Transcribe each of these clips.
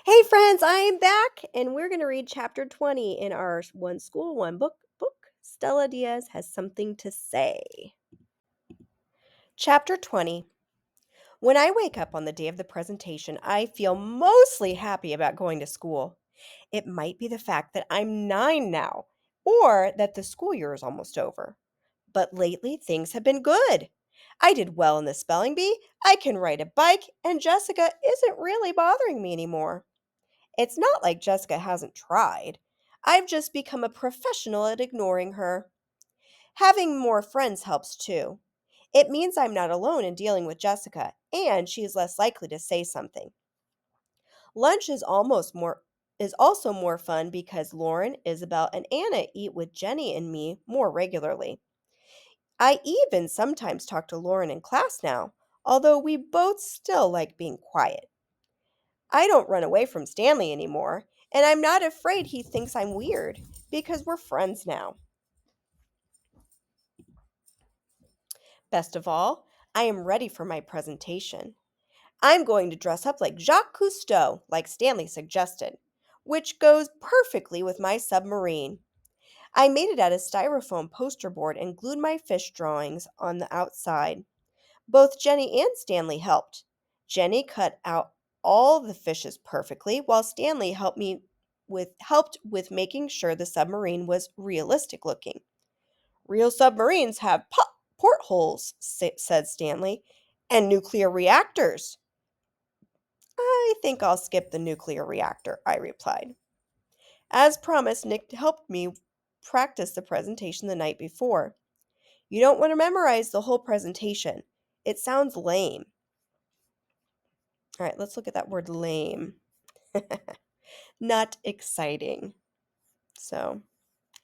Hey friends, I am back and we're going to read chapter 20 in our One School, One book. Stella Diaz has something to say. Chapter 20. When I wake up on the day of the presentation, I feel mostly happy about going to school. It might be the fact that I'm 9 now, or that the school year is almost over. But lately, things have been good. I did well in the spelling bee, I can ride a bike, and Jessica isn't really bothering me anymore. It's not like Jessica hasn't tried. I've just become a professional at ignoring her. Having more friends helps too. It means I'm not alone in dealing with Jessica, and she is less likely to say something. Lunch is also more fun because Lauren, Isabel, and Anna eat with Jenny and me more regularly. I even sometimes talk to Lauren in class now, although we both still like being quiet. I don't run away from Stanley anymore, and I'm not afraid he thinks I'm weird because we're friends now. Best of all, I am ready for my presentation. I'm going to dress up like Jacques Cousteau, like Stanley suggested, which goes perfectly with my submarine. I made it out of styrofoam poster board and glued my fish drawings on the outside. Both Jenny and Stanley helped. Jenny cut out all the fishes perfectly, while Stanley helped with making sure the submarine was realistic looking. Real submarines have portholes, said Stanley, and nuclear reactors. I think I'll skip the nuclear reactor, I replied. As promised, Nick helped me practice the presentation the night before. You don't want to memorize the whole presentation. It sounds lame. All right, let's look at that word lame. Not exciting. So,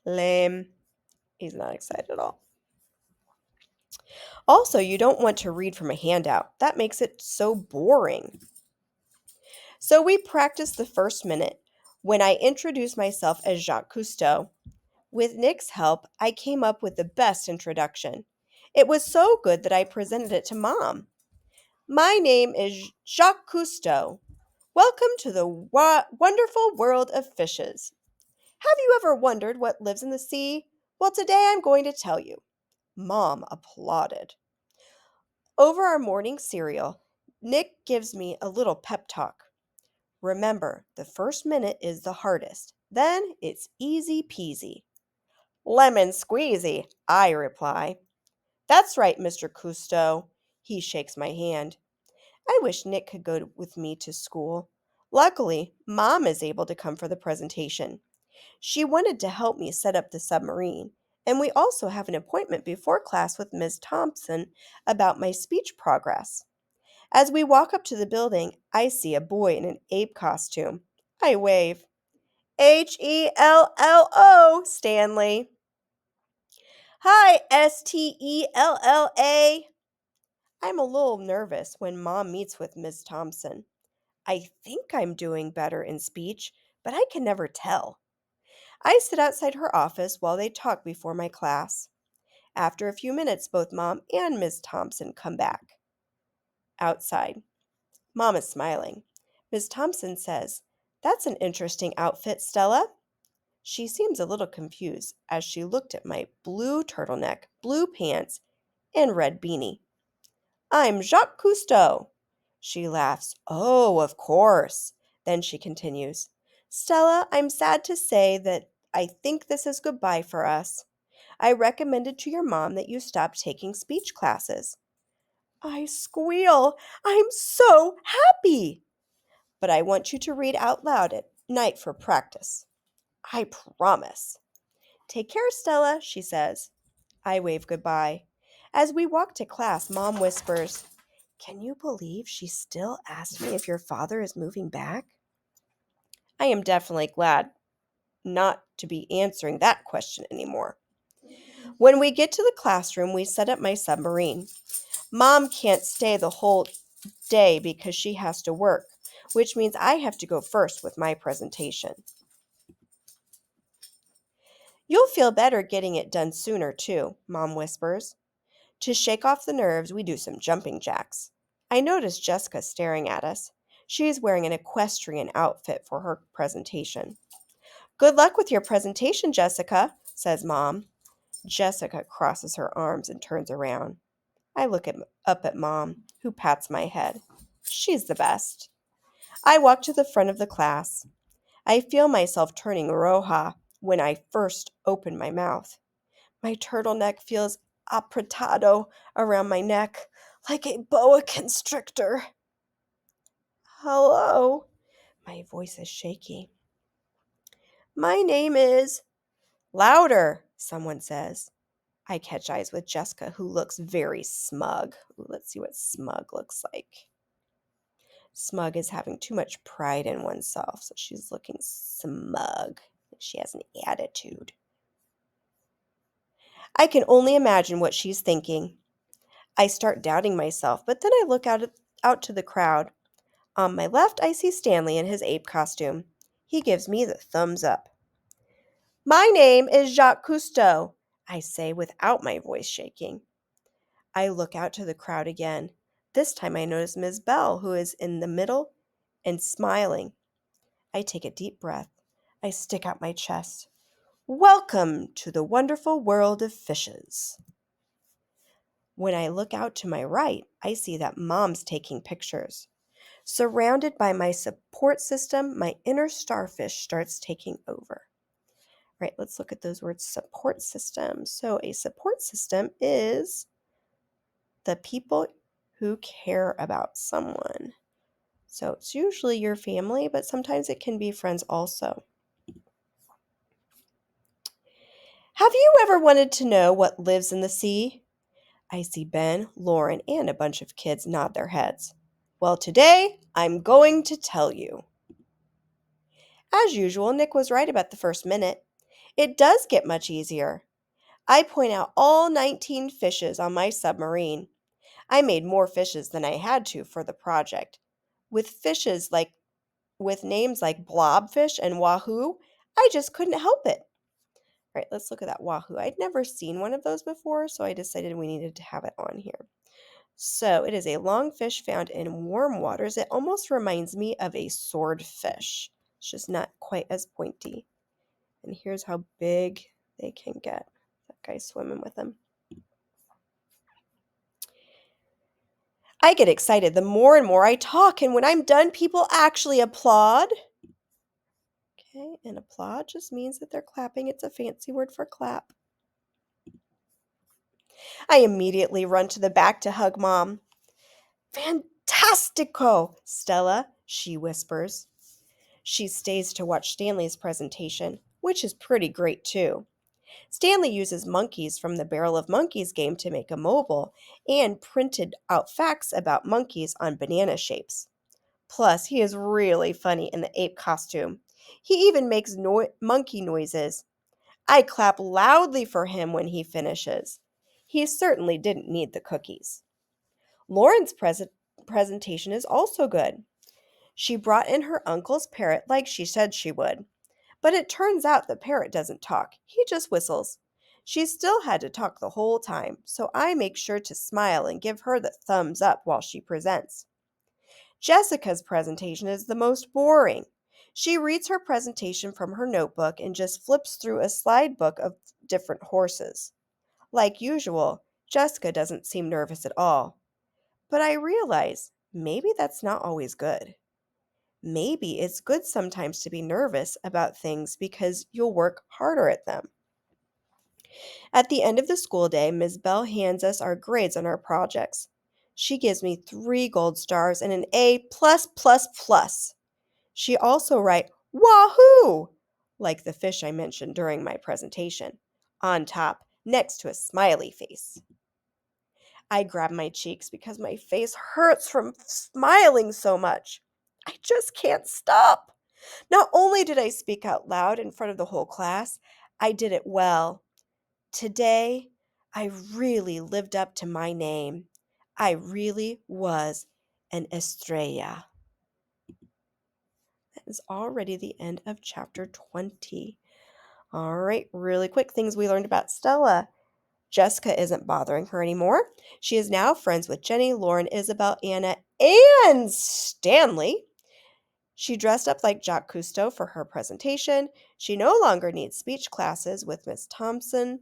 lame. He's not excited at all. Also, you don't want to read from a handout. That makes it so boring. So we practiced the first minute when I introduced myself as Jacques Cousteau. With Nick's help, I came up with the best introduction. It was so good that I presented it to Mom. My name is Jacques Cousteau. Welcome to the wonderful world of fishes. Have you ever wondered what lives in the sea? Well, today I'm going to tell you. Mom applauded. Over our morning cereal, Nick gives me a little pep talk. Remember, the first minute is the hardest. Then it's easy peasy. Lemon squeezy, I reply. That's right, Mr. Cousteau. He shakes my hand. I wish Nick could go with me to school. Luckily, Mom is able to come for the presentation. She wanted to help me set up the submarine, and we also have an appointment before class with Ms. Thompson about my speech progress. As we walk up to the building, I see a boy in an ape costume. I wave. Hello, Stanley. Hi, Stella. I'm a little nervous when Mom meets with Ms. Thompson. I think I'm doing better in speech, but I can never tell. I sit outside her office while they talk before my class. After a few minutes, both Mom and Miss Thompson come back. Outside. Mom is smiling. Miss Thompson says, "That's an interesting outfit, Stella." She seems a little confused as she looked at my blue turtleneck, blue pants, and red beanie. "I'm Jacques Cousteau." She laughs. "Oh, of course." Then she continues, "Stella, I'm sad to say that I think this is goodbye for us. I recommended to your mom that you stop taking speech classes." I squeal. I'm so happy. "But I want you to read out loud at night for practice." "I promise." "Take care, Stella," she says. I wave goodbye. As we walk to class, Mom whispers, "Can you believe she still asked me if your father is moving back?" I am definitely glad not to be answering that question anymore. When we get to the classroom, we set up my submarine. Mom can't stay the whole day because she has to work, which means I have to go first with my presentation. "You'll feel better getting it done sooner, too," Mom whispers. To shake off the nerves, we do some jumping jacks. I notice Jessica staring at us. She's wearing an equestrian outfit for her presentation. "Good luck with your presentation, Jessica," says Mom. Jessica crosses her arms and turns around. I look up at Mom, who pats my head. She's the best. I walk to the front of the class. I feel myself turning roja when I first open my mouth. My turtleneck feels apretado around my neck, like a boa constrictor. "Hello." My voice is shaky. "My name is—" "Louder," someone says. I catch eyes with Jessica, who looks very smug. Ooh, let's see what smug looks like. Smug is having too much pride in oneself, so she's looking smug. She has an attitude. I can only imagine what she's thinking. I start doubting myself, but then I look out to the crowd. On my left, I see Stanley in his ape costume. He gives me the thumbs up. "My name is Jacques Cousteau," I say without my voice shaking. I look out to the crowd again. This time I notice Ms. Bell, who is in the middle and smiling. I take a deep breath. I stick out my chest. "Welcome to the wonderful world of fishes." When I look out to my right, I see that Mom's taking pictures. Surrounded by my support system, my inner starfish starts taking over. Right, let's look at those words, support system. So a support system is the people who care about someone. So it's usually your family, but sometimes it can be friends also. Have you ever wanted to know what lives in the sea? I see Ben, Lauren, and a bunch of kids nod their heads. Well, today I'm going to tell you. As usual, Nick was right about the first minute. It does get much easier. I point out all 19 fishes on my submarine. I made more fishes than I had to for the project. With names like blobfish and wahoo, I just couldn't help it. All right, let's look at that wahoo. I'd never seen one of those before, so I decided we needed to have it on here. So it is a long fish found in warm waters. It almost reminds me of a swordfish. It's just not quite as pointy. And here's how big they can get. That guy's swimming with them. I get excited the more and more I talk, and when I'm done, people actually applaud. Okay, and applaud just means that they're clapping. It's a fancy word for clap. I immediately run to the back to hug Mom. "Fantastico, Stella," she whispers. She stays to watch Stanley's presentation, which is pretty great too. Stanley uses monkeys from the Barrel of Monkeys game to make a mobile and printed out facts about monkeys on banana shapes. Plus, he is really funny in the ape costume. He even makes monkey noises. I clap loudly for him when he finishes. He certainly didn't need the cookies. Lauren's presentation is also good. She brought in her uncle's parrot like she said she would. But it turns out the parrot doesn't talk, he just whistles. She still had to talk the whole time, so I make sure to smile and give her the thumbs up while she presents. Jessica's presentation is the most boring. She reads her presentation from her notebook and just flips through a slide book of different horses. Like usual, Jessica doesn't seem nervous at all. But I realize maybe that's not always good. Maybe it's good sometimes to be nervous about things because you'll work harder at them. At the end of the school day, Ms. Bell hands us our grades on our projects. She gives me 3 gold stars and an A+++. She also writes "Wahoo!" like the fish I mentioned during my presentation, on top, next to a smiley face. I grab my cheeks because my face hurts from smiling so much. I just can't stop. Not only did I speak out loud in front of the whole class, I did it well. Today, I really lived up to my name. I really was an estrella. That is already the end of chapter 20. All right, really quick things we learned about Stella. Jessica isn't bothering her anymore. She is now friends with Jenny, Lauren, Isabel, Anna, and Stanley. She dressed up like Jacques Cousteau for her presentation. She no longer needs speech classes with Miss Thompson.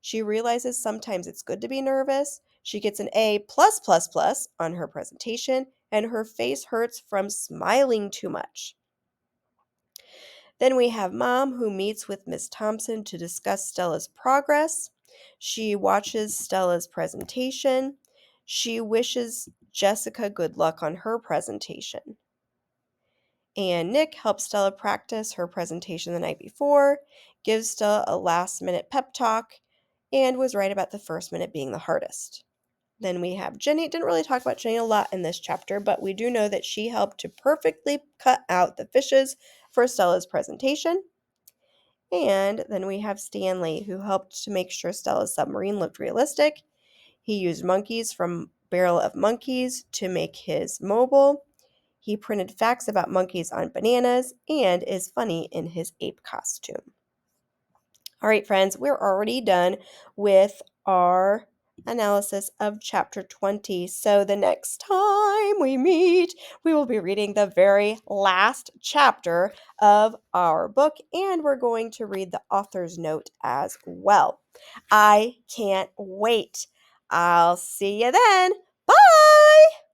She realizes sometimes it's good to be nervous. She gets an A plus plus plus on her presentation, and her face hurts from smiling too much. Then we have Mom, who meets with Miss Thompson to discuss Stella's progress. She watches Stella's presentation. She wishes Jessica good luck on her presentation. And Nick helps Stella practice her presentation the night before, gives Stella a last-minute pep talk, and was right about the first minute being the hardest. Then we have Jenny. Didn't really talk about Jenny a lot in this chapter, but we do know that she helped to perfectly cut out the fishes for Stella's presentation. And then we have Stanley, who helped to make sure Stella's submarine looked realistic. He used monkeys from Barrel of Monkeys to make his mobile. He printed facts about monkeys on bananas and is funny in his ape costume. All right, friends, we're already done with our analysis of chapter 20. So the next time we meet, we will be reading the very last chapter of our book, and we're going to read the author's note as well. I can't wait. I'll see you then. Bye!